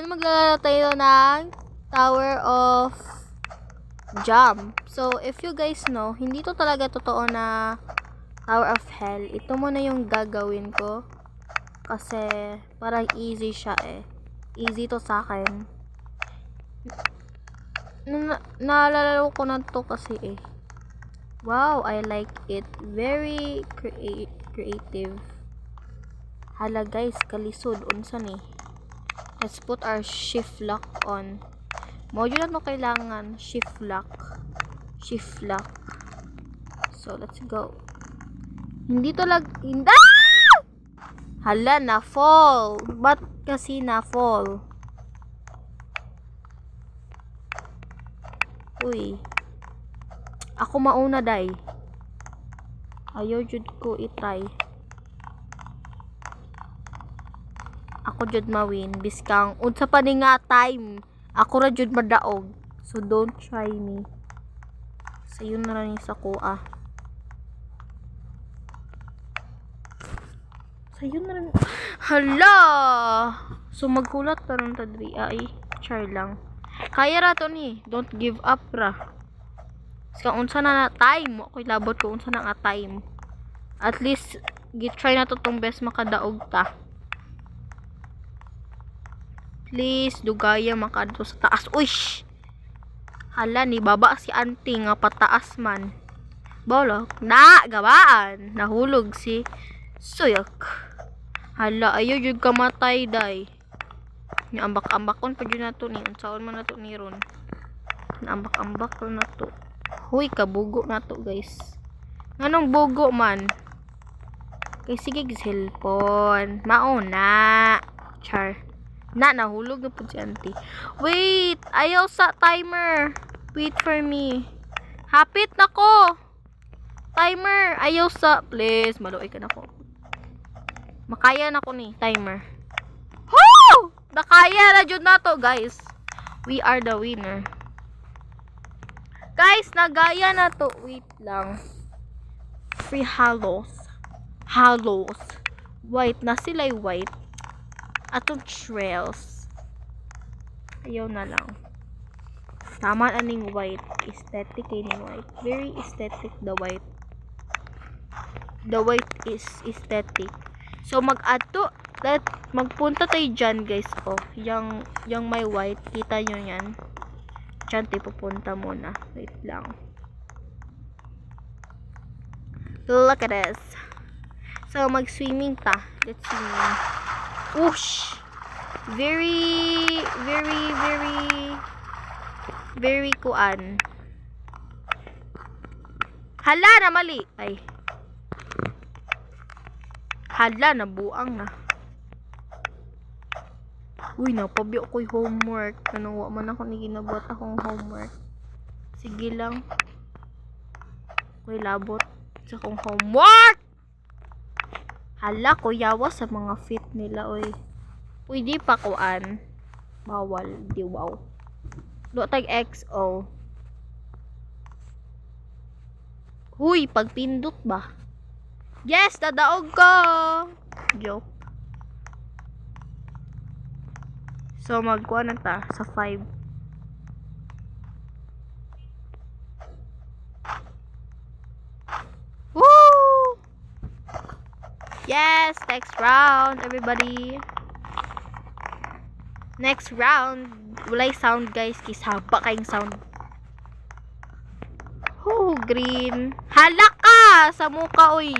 maglalaro tayo ng Tower of Jump. So, if you guys know, hindi to talaga totoo na Tower of Hell. Ito muna yung gagawin ko. Kasi, parang easy siya eh. Easy to sa akin. Nalalaro ko na to kasi eh. Wow, I like it. Very creative. Hala guys, kalisod. Unsa ni? Let's put our shift lock on. Module na to kailangan. Shift lock. Shift lock. So, let's go. Hindi to hindi! Hala, na-fall. Ba't kasi na-fall? Uy. Ako mauna, day. Ayaw jud ko itry. Ako jud mawin. Biskang, unsa pa ni nga time. Ako ra jud madaog. So, don't try me. Sayon na rin sa kuha. Sayon na rin. Hala! So, magkulat pa rin tadri. Ay, char lang. Kaya ra to ni. Don't give up ra. Biskang, unsa na time. Ako'y labot ko unsa na nga time. At least, gitry na to tong best makadaog ta. Please, dugaya makadto sa taas. Uy! Hala, ni baba si auntie nga pataas man. Bolok. Na! Gabaan! Nahulog si Suyok. Hala, ayaw jud kamatay, day. Ni ambak-ambakon pa jud na to ni. Unsaon man na to ni ron. Naambak-ambak na to. Huy, kabugo na to, guys. Nganong bugo man? Kay sige, cellphone. Mauna. Char. Nahulog na po si auntie. Wait! Ayaw sa timer. Wait for me. Hapit na ko. Timer. Ayaw sa... Please, maluoy ka na ko. Makaya na ko ni. Timer. Woo! Nakaya na jud na to, guys. We are the winner. Guys, nagaya na to. Wait lang. Free hollows. Hollows. White na sila'y white. Atong trails. Ayaw na lang. Tama aning white. Aesthetic aning white. Very aesthetic the white. The white is aesthetic. So mag-add to that, magpunta tayo dyan guys. Oh, yung may white. Kita nyo yan. Dyan tayo pupunta muna. Wait lang. Look at this. So mag-swimming ta. Let's swim. Whoosh! Very kuan. Hala na mali. Ay. Hala na buang na. Uy, napabyo ko'y homework. Ano, wa man ako ni ginabuhat akong homework. Sige lang. Ko'y labot sa akong homework. Hala, kuyawa sa mga fit nila, oy. Pwede pa kuan. Bawal, di wow. Tag XO. Huy, pagpindot ba? Yes, dadaog ko! Joke. So, magkuha na ta sa 5. Woo! Yes, next round, everybody. Next round, walay sound guys, kisaba kayong sound. Green. Hala ka sa muka, oy.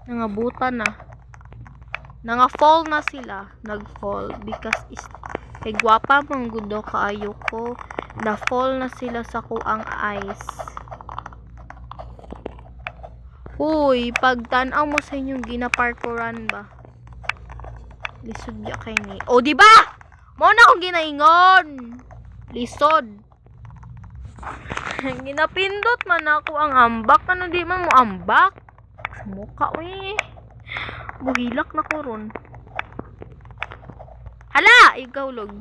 Nangabutan na. Nanga-fall na sila. Nag-fall because kay gwapa mang gudo kaayo ko. Na-fall na sila sa kuang eyes. Uy, pagtanaw mo sa inyong ginaparkuran ba? Lisod ya kay ni. O, di ba? Mo na akong ginaingon. Lisod. Ginapindot man ako ang ambak. Ano di man mo ambak? Mukha, uy. Buhilak na ko ron. Hala! Igahulog.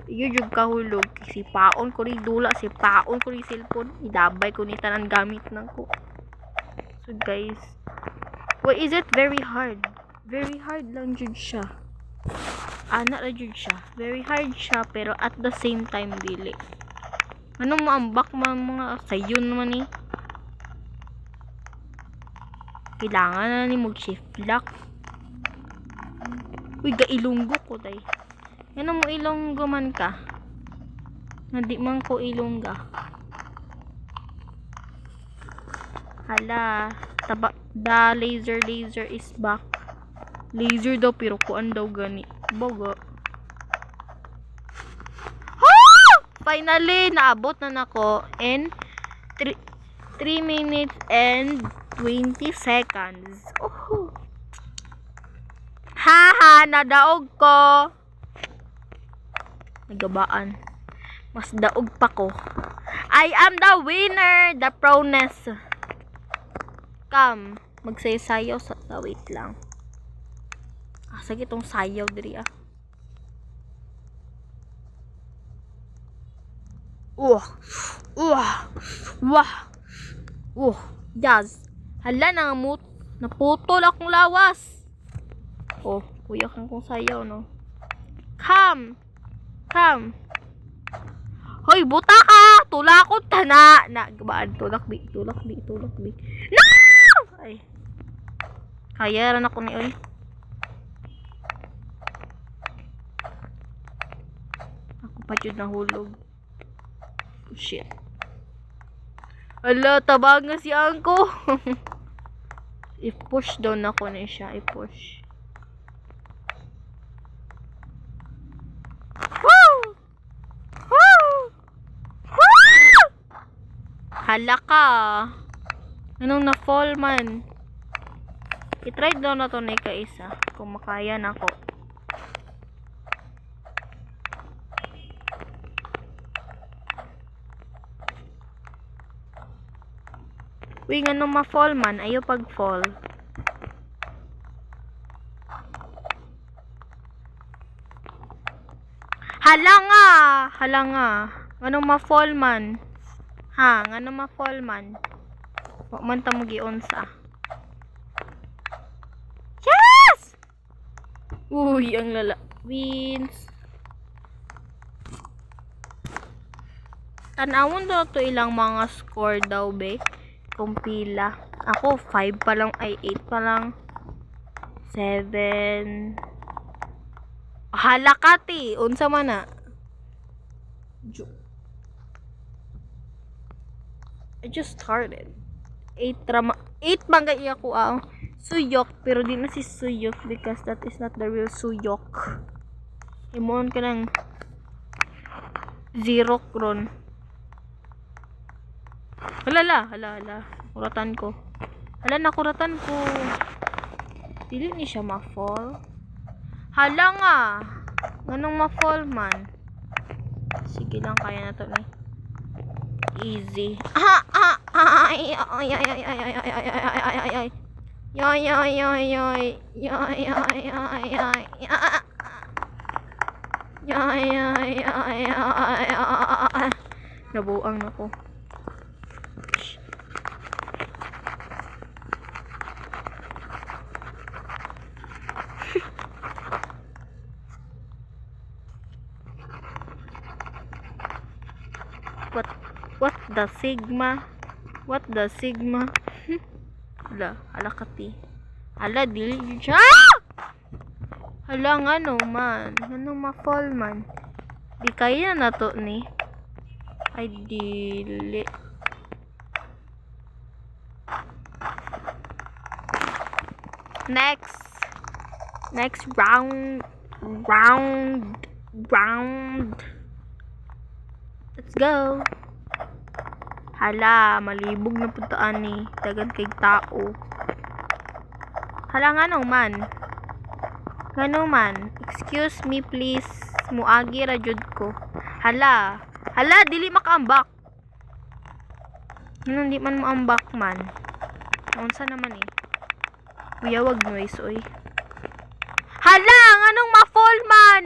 Iyujug kahulog. Si paon ko rin dula. Si paon ko rin cellphone. Idabay ko ni tanan gamit ng ko. So guys. Why is it very hard? Very hard lang jud siya. Ana ra jud siya. Very hard siya pero at the same time dili. Ano maambak mga sayon naman ni. Kailangan na ni mag-shift lock. Uy, gailunggo ko day. Ano mo ilonggo man ka? Hindi man ko ilongga. Hala, the laser is back. Laser daw pero kuan daw gani. Bogo. Finally, naabot na nako in 3 minutes and 20 seconds. Oh. Haha, nadaog ko. Nagabaan. Mas daog pa ko. I am the winner. The proness. Come. Magsayaw sa wait lang. Sige itong sayaw diri ah. Yes. Hala na naputol akong lawas. Oh, kuya kang kong sayaw no. Come. Hoy, buta ka. Tulakot ta na. Gabaan tulak bi. No! Ay. Kaya ran ako ni oy. Ako pa jud nahulog. Oh, shit. Ala, tabang nga si Angko. I-push down ako na siya. I-push. Hala ka. Anong na-fall man? I-try down na to na ika-isa. Kung makaya na ako. Uy, nga nung ma-fall man, ayaw pag-fall. Hala nga! Nga nung ma-fall man. Nga nung ma-fall man. Huwag man ta mag-iunsa. Yes! Uy, ang lala. Wins. Tanawon daw to ilang mga score daw, be. Kung pila. Ako, 5 pa lang. Ay, 8 pa lang. 7. Halakati. Unsa man na. I just started. 8 man gaya ko Suyok. Pero di na si Suyok because that is not the real Suyok. Imon ka ng 0 kron. Hala. Kuratan ko. Nakuratan ko. Dili ni siya ma-fall. Hala nga. Anong ma-fall man? Sige lang, kaya na to ni. Easy. Ay. Nabuang na ko. What the sigma? Hala kati. Hala, dili yun siya. Hala nga no man. Anong ma-fall man? Di kaya na to ni. Ay, dili. Next round. Let's go. Hala, malibog na puntaan ni. Dagan kay tao. Hala nga no man. Excuse me please. Muagi ra jud ko. Hala, dili makaambak. Hindi man maambak man. Unsa naman eh. Kuya, wag noise oy. Hala, anong ma-fall man?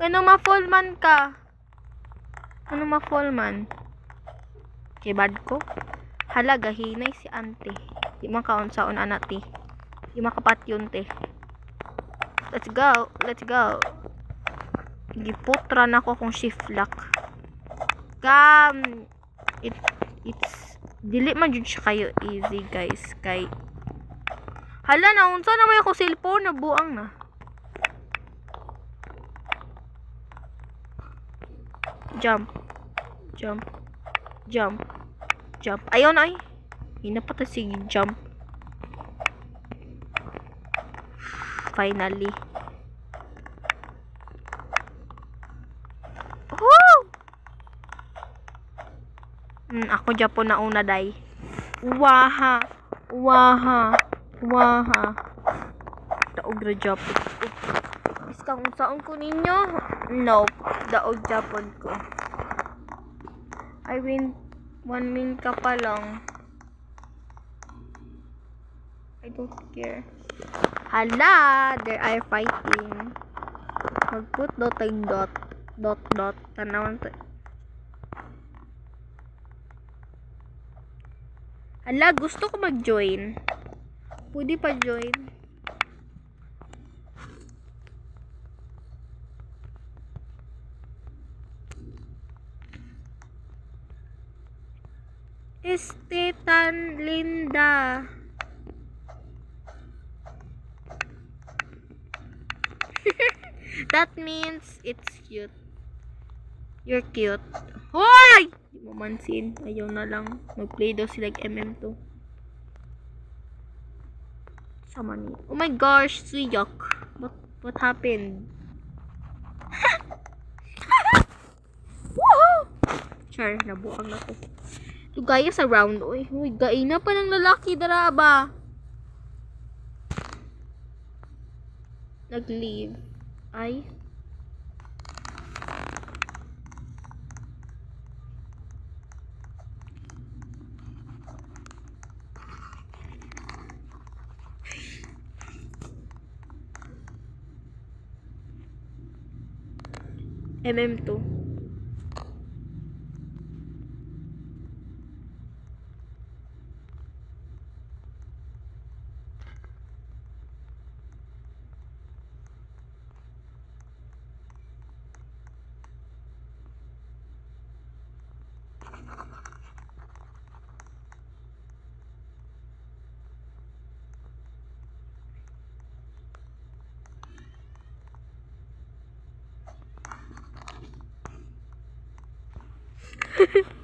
Anong ma-fall man ka? Anong ma-fall man? Kay bad ko? Hala, gahinay si ante. Di man kaunsaon anati. Di makapat yun, te. Let's go. Let's go. Giputra na ko kung shift lock. It's dili man jud siya kayo easy, guys. Kay hala na unsa na may ako cellphone na buang na. Jump. Jump. Jump. Jump. Ayun ay. Hinapata sige jump. Finally. Woo! Ako Japon na una day. Waha. Waha. Waha. Daog ra Japon. Iskang unsaon ko ninyo? Nope. Daog Japon ko. I win 1 min ka pa lang. I don't care. Hala, they are fighting. Magput dot dot dot dot tanawan to. Hala, gusto ko mag-join. Pwede pa join. Este tan linda. That means it's cute. You're cute. Hoy! Di mo mansin. Ayaw na lang. Mag-play daw sila MM2. Sama ni. Oh my gosh, Suyok. What happened? Woohoo! Char, nabuang na ko. Ito gaya sa round. Uy, gaina pa ng lalaki dara ba? Nag-leave. Ay. MM2.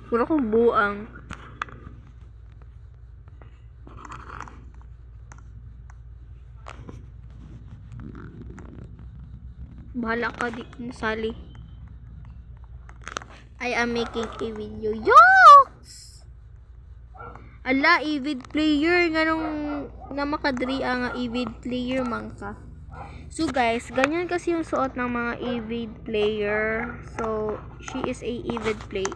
Puro kong buang. Bahala ka, di ko masali. I am making a video. Yoks! Ala, Evid player. Ganong na makadria nga Evid player man ka. So guys, ganyan kasi yung suot ng mga Evid player. So, she is a Evid player.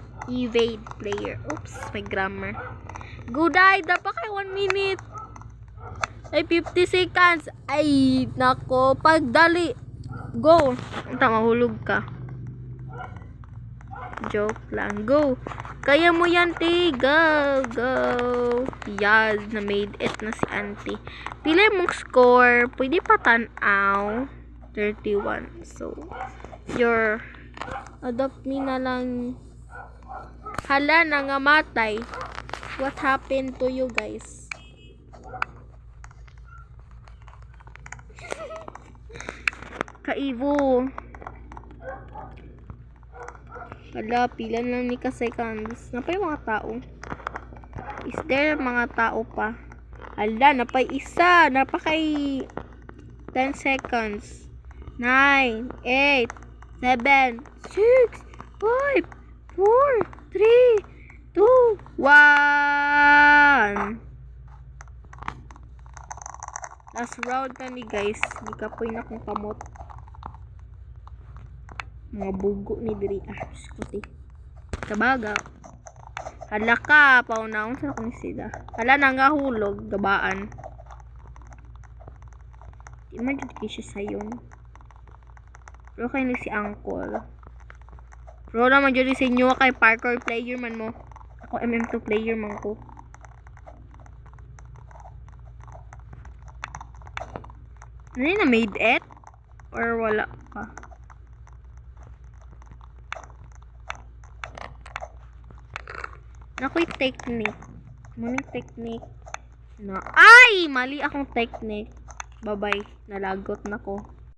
Oops, may grammar. Go die! Dapat kay 1 minute. Ay, 50 seconds. Ay, nako. Pagdali. Go. Tama, mahulog ka. Joke lang. Go. Kaya mo yan, te. Go. Go. Yes, na made it na si auntie. Pila mong score. Pwede pa tanaw. 31. So, your adopt me na lang. Hala, nangamatay. What happened to you guys? Kaibo. Hala, pila lang ni ka seconds. Napay mga tao. Is there mga tao pa? Hala, napay isa. Napakay 10 seconds. 9, 8, 7, 6, 5, 4, 3, 2, 1. Last round na ni guys. Di ka po na kong kamot. Mga bugo ni diri. Skuti. Kabaga. Hala ka. Paunaon sa akong sila. Hala nangahulog. Gabaan. Di man dito siya sayon. Pero kayo ni si Uncle. Pero naman dito sa inyo kay parkour player man mo. Ako MM2 player man ko. Ano yun na made it? Or wala pa? Nako'y technique. Muning technique na. Ay! Mali akong technique. Bye-bye. Nalagot na ko.